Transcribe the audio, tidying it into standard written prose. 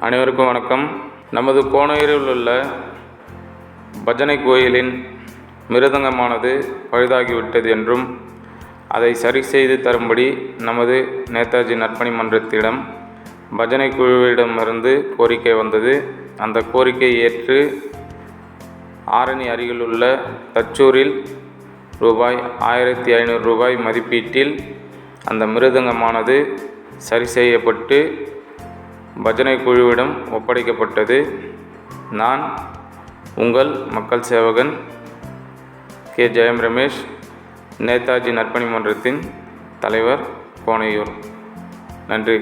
அனைவருக்கும் வணக்கம். நமது கோனையூரில் உள்ள பஜனை கோயிலின் மிருதங்கமானது பழுதாகிவிட்டது என்றும் அதை சரி செய்து தரும்படி நமது நேதாஜி நற்பணி மன்றத்திடம் பஜனை குழுவிடமிருந்து கோரிக்கை வந்தது. அந்த கோரிக்கையை ஏற்று ஆரணி அருகிலுள்ள தச்சூரில் ₹1500 மதிப்பீட்டில் அந்த மிருதங்கமானது சரி செய்யப்பட்டு பஜனை குழுவிடம் ஒப்படைக்கப்பட்டது. நான் உங்கள் மக்கள் சேவகன் கே. ஜெயம் ரமேஷ், நேதாஜி நற்பணி மன்றத்தின் தலைவர், கோனையூர். நன்றி.